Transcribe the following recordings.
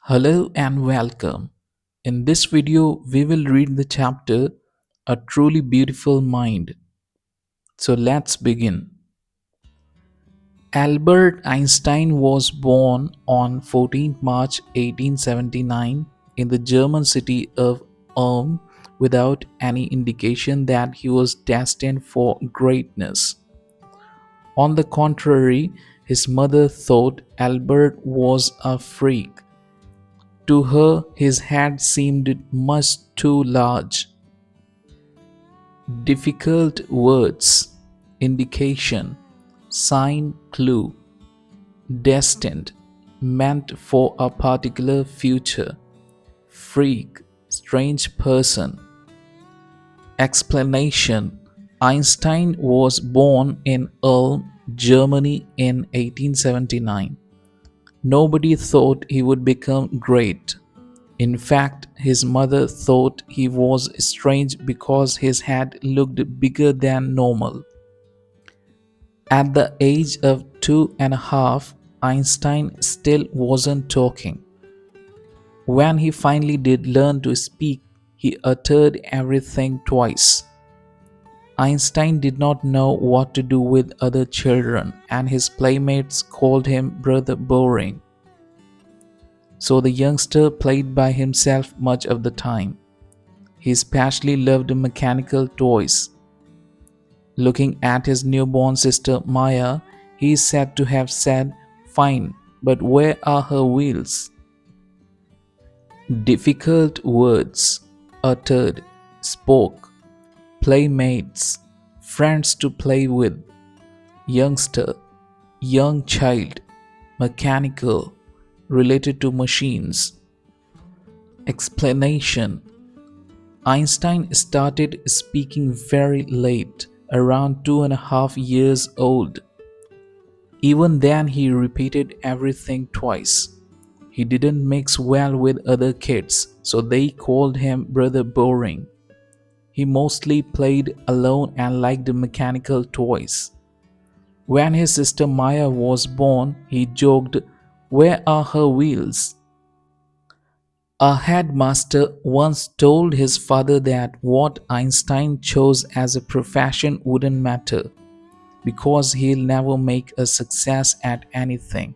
Hello and welcome. In this video, we will read the chapter A Truly Beautiful Mind. So let's begin. Albert Einstein was born on 14th March 1879 in the German city of Ulm without any indication that he was destined for greatness. On the contrary, his mother thought Albert was a freak. To her, his head seemed much too large. Difficult words, indication, sign, clue, destined, meant for a particular future, freak, strange person. Explanation: Einstein was born in Ulm, Germany in 1879. Nobody thought he would become great. In fact, his mother thought he was strange because his head looked bigger than normal. At the age of 2.5, Einstein still wasn't talking. When he finally did learn to speak, he uttered everything twice. Einstein did not know what to do with other children, and his playmates called him Brother Boring. So the youngster played by himself much of the time. He especially loved mechanical toys. Looking at his newborn sister Maya, he is said to have said, "Fine, but where are her wheels?" Difficult words, uttered, spoke, playmates, friends to play with, youngster, young child, mechanical, related to machines. Explanation: Einstein started speaking very late, around 2.5 years old. Even then, he repeated everything twice. He didn't mix well with other kids, so they called him Brother Boring. He mostly played alone and liked mechanical toys. When his sister Maya was born, he joked, "Where are her wheels?" A headmaster once told his father that what Einstein chose as a profession wouldn't matter because he'll never make a success at anything.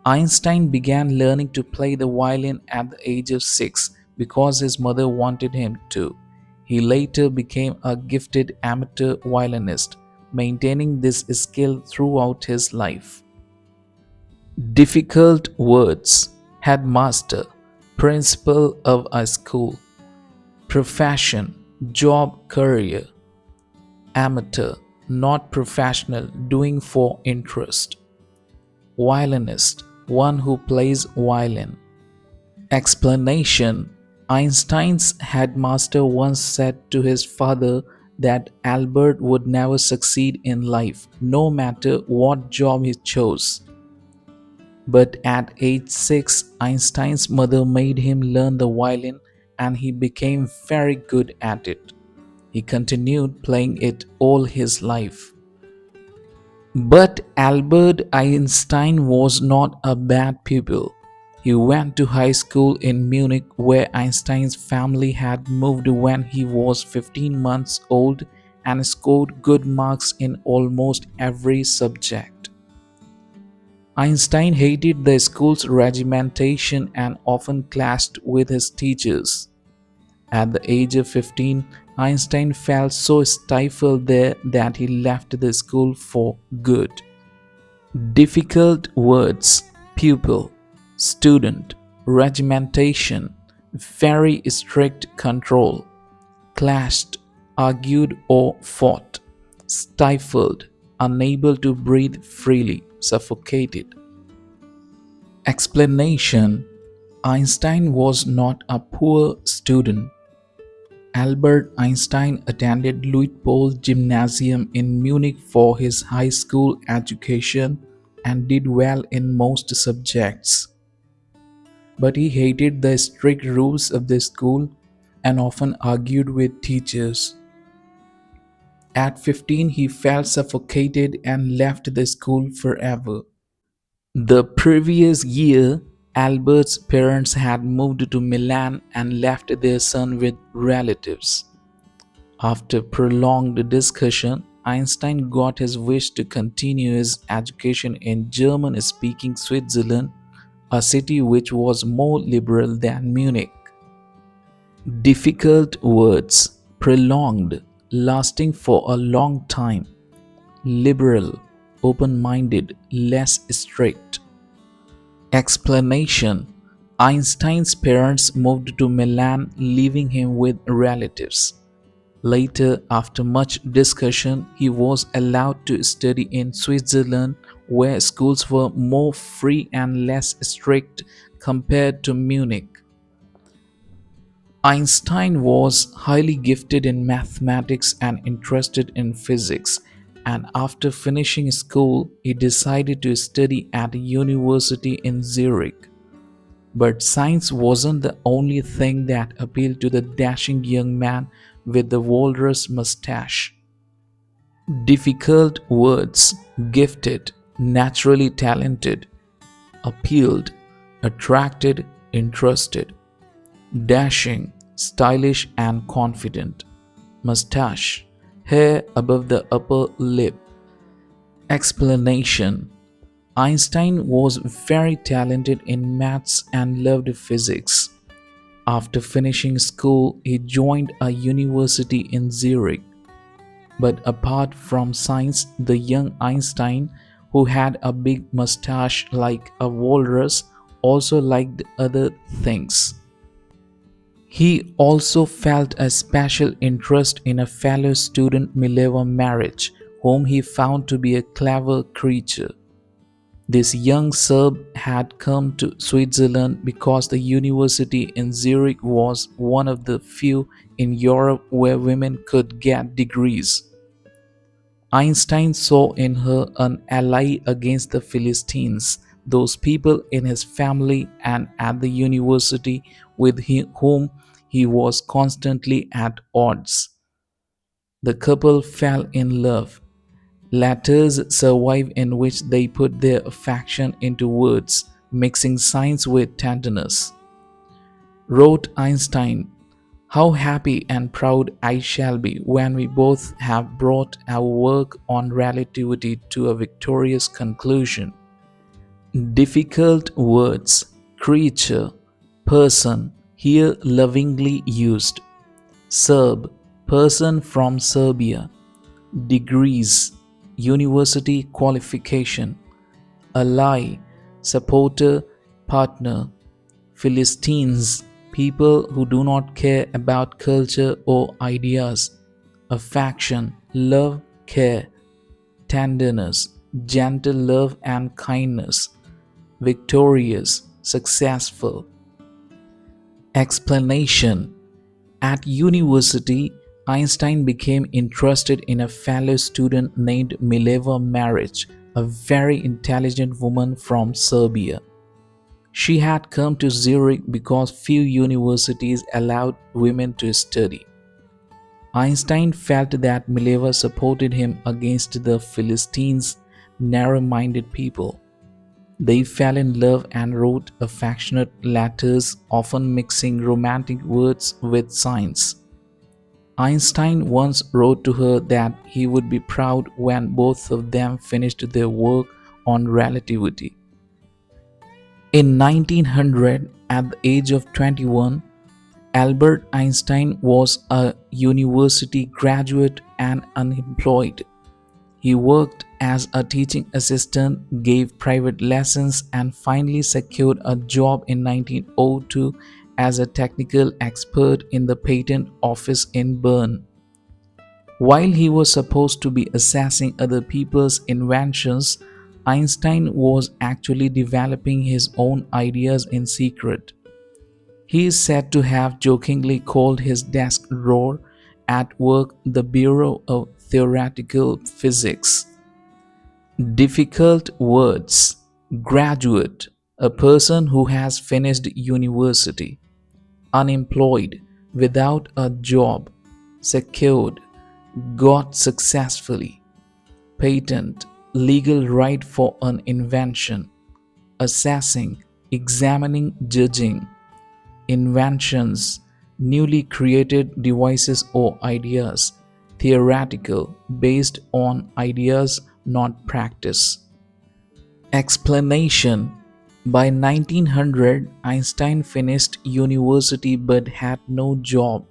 Einstein began learning to play the violin at the age of 6 because his mother wanted him to. He later became a gifted amateur violinist, maintaining this skill throughout his life. Difficult words: headmaster, principal of a school, profession, job, career, amateur, not professional, doing for interest, violinist, one who plays violin. Explanation: Einstein's headmaster once said to his father that Albert would never succeed in life, no matter what job he chose. But at age 6, Einstein's mother made him learn the violin and he became very good at it. He continued playing it all his life. But Albert Einstein was not a bad pupil. He went to high school in Munich, where Einstein's family had moved when he was 15 months old, and scored good marks in almost every subject. Einstein hated the school's regimentation and often clashed with his teachers. At the age of 15, Einstein felt so stifled there that he left the school for good. Difficult words: pupil, student, regimentation, very strict control, clashed, argued or fought, stifled, unable to breathe freely, suffocated. Explanation: Einstein was not a poor student. Albert Einstein attended Luitpold Gymnasium in Munich for his high school education and did well in most subjects. But he hated the strict rules of the school and often argued with teachers. At 15, he felt suffocated and left the school forever. The previous year, Albert's parents had moved to Milan and left their son with relatives. After prolonged discussion, Einstein got his wish to continue his education in German speaking Switzerland, a city which was more liberal than Munich. Difficult words, prolonged, lasting for a long time, liberal, open minded, less strict. Explanation: Einstein's parents moved to Milan, leaving him with relatives. Later, after much discussion, he was allowed to study in Switzerland, where schools were more free and less strict compared to Munich. Einstein was highly gifted in mathematics and interested in physics, and after finishing school, he decided to study at a university in Zurich. But science wasn't the only thing that appealed to the dashing young man with the walrus mustache. Difficult words, gifted, naturally talented, appealed, attracted, interested, dashing, stylish, and confident. Mustache, hair above the upper lip. Explanation: Einstein was very talented in maths and loved physics. After finishing school, he joined a university in Zurich. But apart from science, the young Einstein, who had a big mustache like a walrus, also liked other things. He also felt a special interest in a fellow student Mileva marriage, whom he found to be a clever creature. This young Serb had come to Switzerland because the university in Zurich was one of the few in Europe where women could get degrees. Einstein saw in her an ally against the Philistines, those people in his family and at the university with whom he was constantly at odds. The couple fell in love. Letters survive in which they put their affection into words, mixing science with tenderness. Wrote Einstein, "How happy and proud I shall be when we both have brought our work on relativity to a victorious conclusion." Difficult words, creature, person, here lovingly used. Serb, person from Serbia. Degrees, university qualification. Ally, supporter, partner. Philistines, people who do not care about culture or ideas. Affection, love, care. Tenderness, gentle love and kindness. Victorious, successful. Explanation: At university, Einstein became interested in a fellow student named Mileva Maric, a very intelligent woman from Serbia. She had come to Zurich because few universities allowed women to study. Einstein felt that Mileva supported him against the Philistines' narrow-minded people. They fell in love and wrote affectionate letters, often mixing romantic words with science. Einstein once wrote to her that he would be proud when both of them finished their work on relativity. In 1900, at the age of 21, Albert Einstein was a university graduate and unemployed. He worked as a teaching assistant, gave private lessons, and finally secured a job in 1902 as a technical expert in the patent office in Bern. While he was supposed to be assessing other people's inventions, Einstein was actually developing his own ideas in secret. He is said to have jokingly called his desk drawer at work the Bureau of Theoretical Physics. Difficult words. Graduate, a person who has finished university. Unemployed, without a job. Secured, got successfully. Patent, legal right for an invention. Assessing, examining, judging, inventions, newly created devices or ideas, theoretical, based on ideas, not practice. Explanation. By 1900, Einstein finished university but had no job.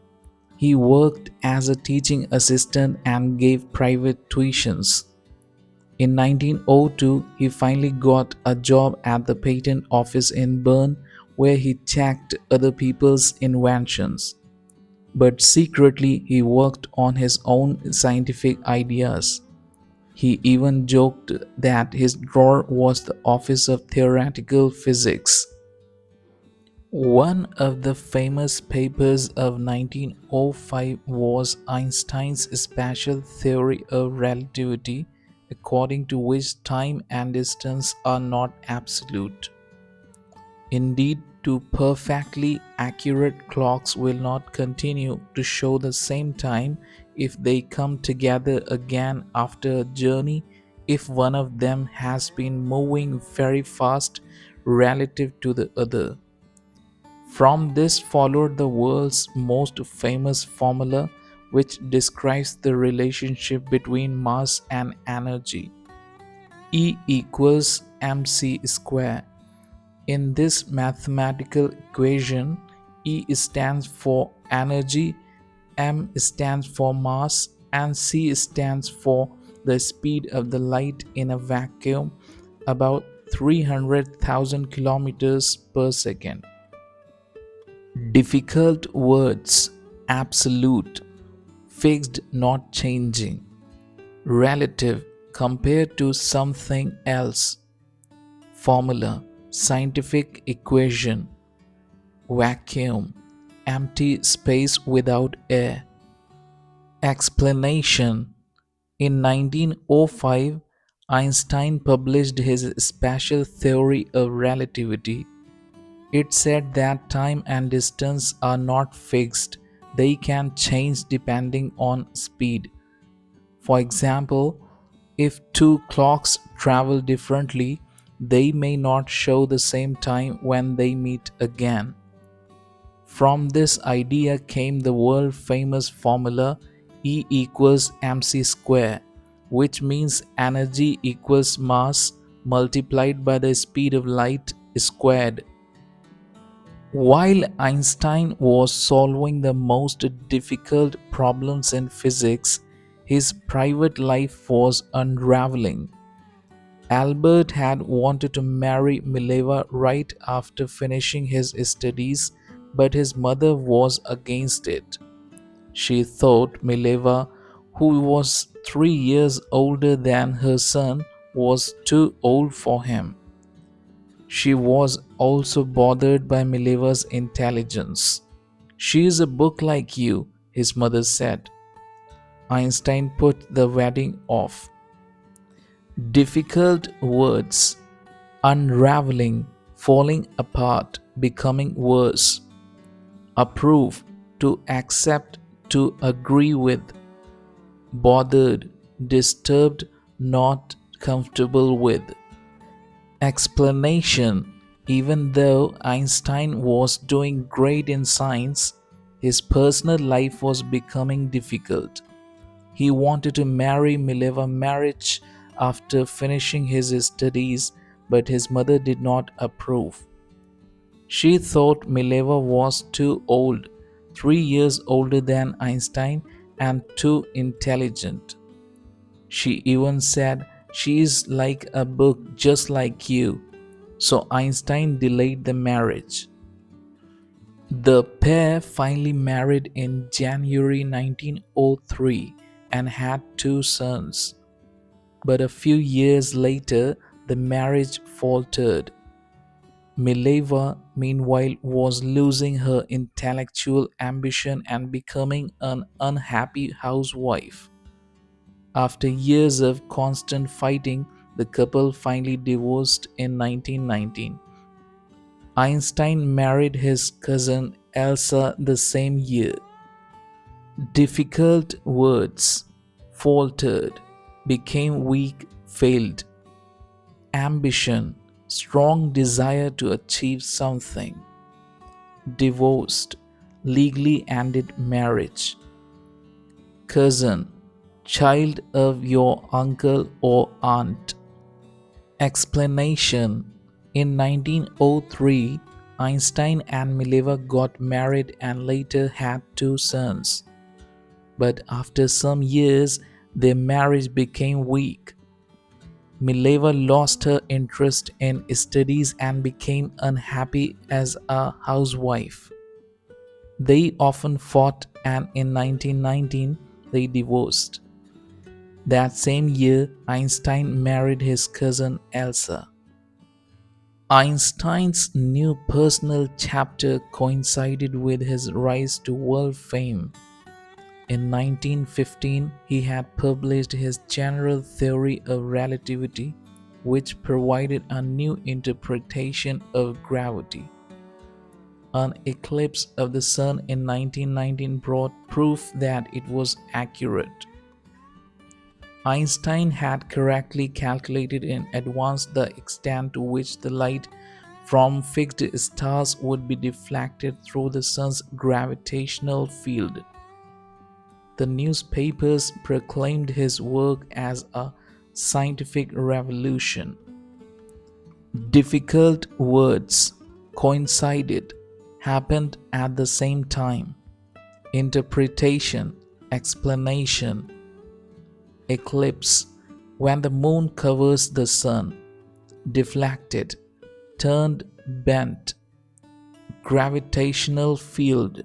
He worked as a teaching assistant and gave private tuitions. In 1902, he finally got a job at the patent office in Bern where he checked other people's inventions. But secretly, he worked on his own scientific ideas. He even joked that his drawer was the office of theoretical physics. One of the famous papers of 1905 was Einstein's special theory of relativity, according to which time and distance are not absolute. Indeed, two perfectly accurate clocks will not continue to show the same time if they come together again after a journey if one of them has been moving very fast relative to the other. From this followed the world's most famous formula, which describes the relationship between mass and energy. E equals mc square. In this mathematical equation, E stands for energy, m stands for mass, and c stands for the speed of the light in a vacuum, about 300,000 kilometers per second. Difficult words: absolute, fixed, not changing; relative, compared to something else; formula, scientific equation; vacuum, empty space without air; explanation. In 1905, Einstein published his special theory of relativity. It said that time and distance are not fixed, they can change depending on speed. For example, if two clocks travel differently, they may not show the same time when they meet again. From this idea came the world famous formula E equals mc square, which means energy equals mass multiplied by the speed of light squared. While Einstein was solving the most difficult problems in physics, his private life was unraveling. Albert had wanted to marry Mileva right after finishing his studies, but his mother was against it. She thought Mileva, who was 3 years older than her son, was too old for him. She was also bothered by Mileva's intelligence. "She is a book like you," his mother said. Einstein put the wedding off. Difficult words: unraveling, falling apart, becoming worse; approve, to accept, to agree with; bothered, disturbed, not comfortable with. Explanation. Even though Einstein was doing great in science, his personal life was becoming difficult. He wanted to marry Mileva marriage after finishing his studies, but his mother did not approve. She thought Mileva was too old, 3 years older than Einstein, and too intelligent. She even said, "She is like a book just like you." So Einstein delayed the marriage. The pair finally married in January 1903 and had two sons. But a few years later, the marriage faltered. Mileva, meanwhile, was losing her intellectual ambition and becoming an unhappy housewife. After years of constant fighting, the couple finally divorced in 1919. Einstein married his cousin Elsa the same year. Difficult words: faltered, became weak, failed; ambition, strong desire to achieve something. Divorced, legally ended marriage. Cousin, child of your uncle or aunt. Explanation: in 1903, Einstein and Mileva got married and later had two sons. But after some years, their marriage became weak. Mileva lost her interest in studies and became unhappy as a housewife. They often fought, and in 1919 they divorced. That same year, Einstein married his cousin Elsa. Einstein's new personal chapter coincided with his rise to world fame. In 1915, he had published his general theory of relativity, which provided a new interpretation of gravity. An eclipse of the sun in 1919 brought proof that it was accurate. Einstein had correctly calculated in advance the extent to which the light from fixed stars would be deflected through the sun's gravitational field. The newspapers proclaimed his work as a scientific revolution. Difficult words coincided, happened at the same time. Interpretation, explanation. Eclipse, when the moon covers the sun. Deflected, turned, bent. Gravitational field,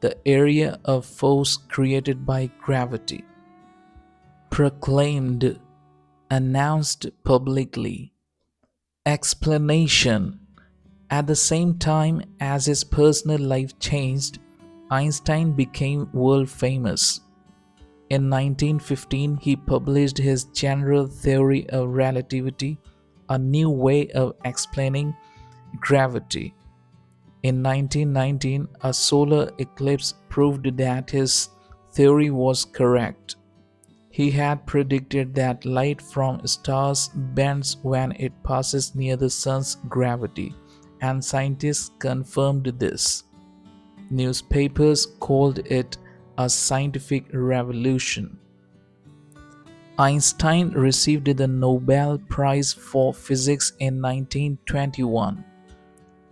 the area of force created by gravity. Proclaimed, announced publicly. Explanation. At the same time as his personal life changed, Einstein became world famous. In 1915, he published his general theory of relativity, a new way of explaining gravity. In 1919, a solar eclipse proved that his theory was correct. He had predicted that light from stars bends when it passes near the sun's gravity, and scientists confirmed this. Newspapers called it a scientific revolution. Einstein received the Nobel Prize for Physics in 1921.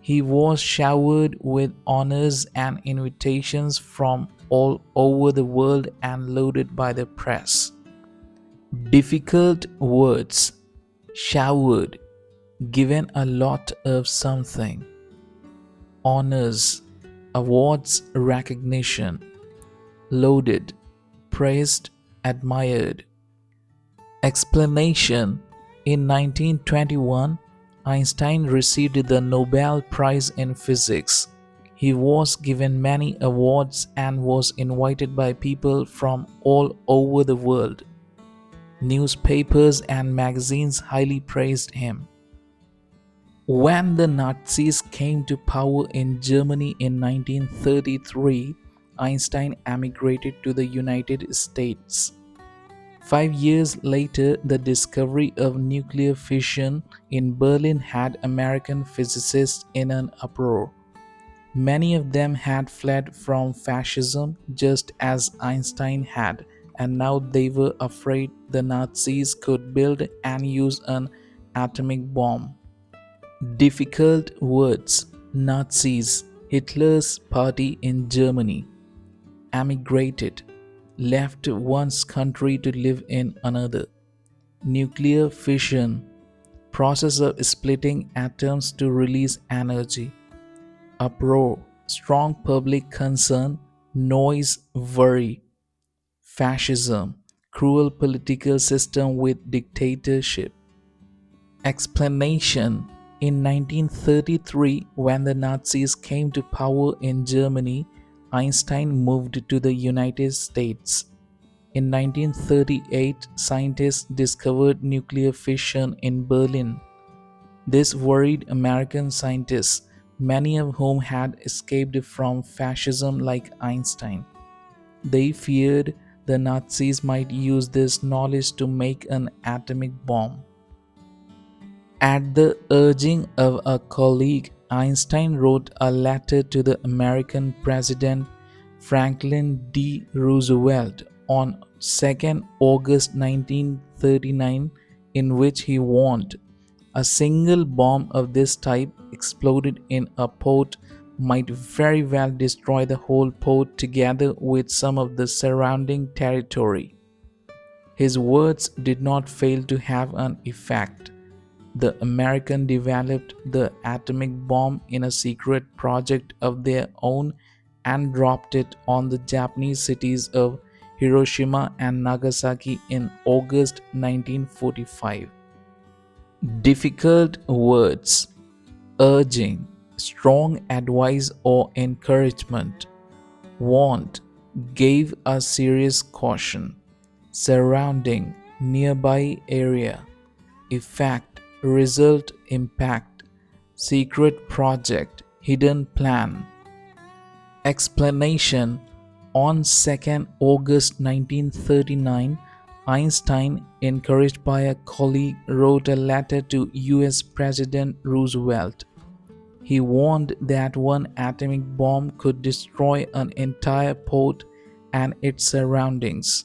He was showered with honors and invitations from all over the world and lauded by the press. Difficult words: showered, given a lot of something. Honors, awards, recognition. Lauded, praised, admired. Explanation: in 1921, Einstein received the Nobel Prize in Physics. He was given many awards and was invited by people from all over the world. Newspapers and magazines highly praised him. When the Nazis came to power in Germany in 1933, Einstein emigrated to the United States. 5 years later, the discovery of nuclear fission in Berlin had American physicists in an uproar. Many of them had fled from fascism just as Einstein had, and now they were afraid the Nazis could build and use an atomic bomb. Difficult words: Nazis, Hitler's party in Germany. Emigrated, left one's country to live in another. Nuclear fission, process of splitting atoms to release energy. Uproar, strong public concern, noise, worry. Fascism, cruel political system with dictatorship. Explanation: in 1933, when the Nazis came to power in Germany, Einstein moved to the United States. In 1938, scientists discovered nuclear fission in Berlin. This worried American scientists, many of whom had escaped from fascism like Einstein. They feared the Nazis might use this knowledge to make an atomic bomb. At the urging of a colleague, Einstein wrote a letter to the American President Franklin D. Roosevelt on 2nd August 1939, in which he warned a single bomb of this type exploded in a port might very well destroy the whole port together with some of the surrounding territory. His words did not fail to have an effect. The Americans developed the atomic bomb in a secret project of their own and dropped it on the Japanese cities of Hiroshima and Nagasaki in August 1945. Difficult words, urging, strong advice or encouragement, warned, gave a serious caution, surrounding, nearby area, effect, result, impact, secret project, hidden plan. Explanation: on 2nd August 1939, Einstein, encouraged by a colleague, wrote a letter to US President Roosevelt. He warned that one atomic bomb could destroy an entire port and its surroundings.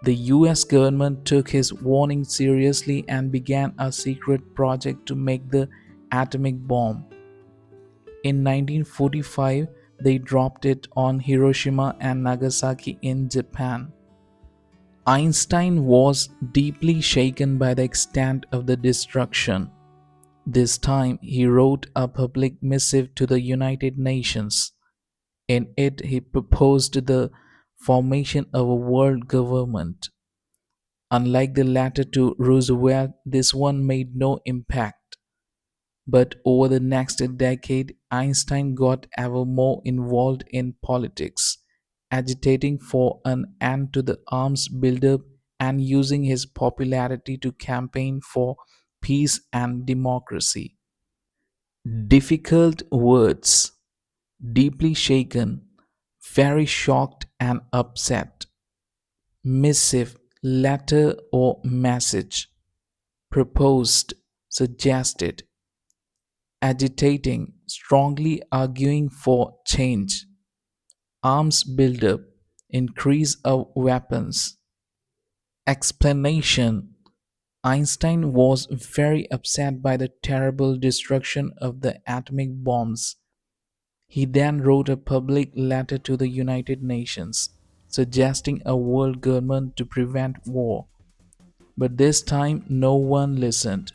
The US government took his warning seriously and began a secret project to make the atomic bomb. In 1945, they dropped it on Hiroshima and Nagasaki in Japan. Einstein was deeply shaken by the extent of the destruction. This time, he wrote a public missive to the United Nations. In it, he proposed the formation of a world government. Unlike the letter to Roosevelt, this one made no impact. But over the next decade, Einstein got ever more involved in politics, agitating for an end to the arms buildup and using his popularity to campaign for peace and democracy. Difficult words, deeply shaken, very shocked and upset. Missive, letter or message. Proposed, suggested. Agitating, strongly arguing for change. Arms buildup, increase of weapons. Explanation: Einstein was very upset by the terrible destruction of the atomic bombs. He then wrote a public letter to the United Nations, suggesting a world government to prevent war. But this time, no one listened.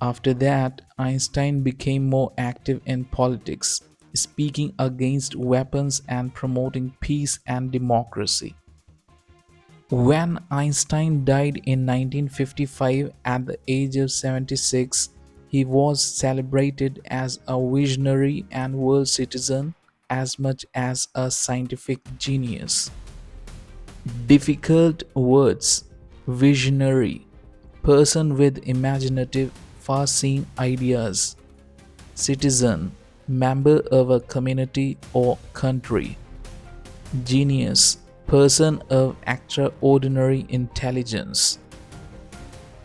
After that, Einstein became more active in politics, speaking against weapons and promoting peace and democracy. When Einstein died in 1955 at the age of 76, he was celebrated as a visionary and world citizen as much as a scientific genius. Difficult words, visionary, person with imaginative, far seeing ideas, citizen, member of a community or country, genius, person of extraordinary intelligence.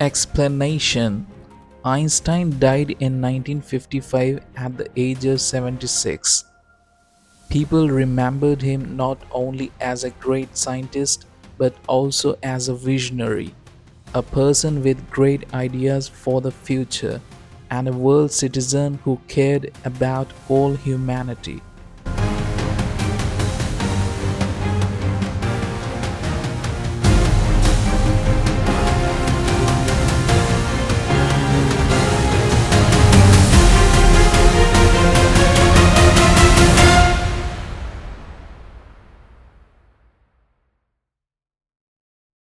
Explanation: Einstein died in 1955 at the age of 76. People remembered him not only as a great scientist but also as a visionary, a person with great ideas for the future, and a world citizen who cared about all humanity.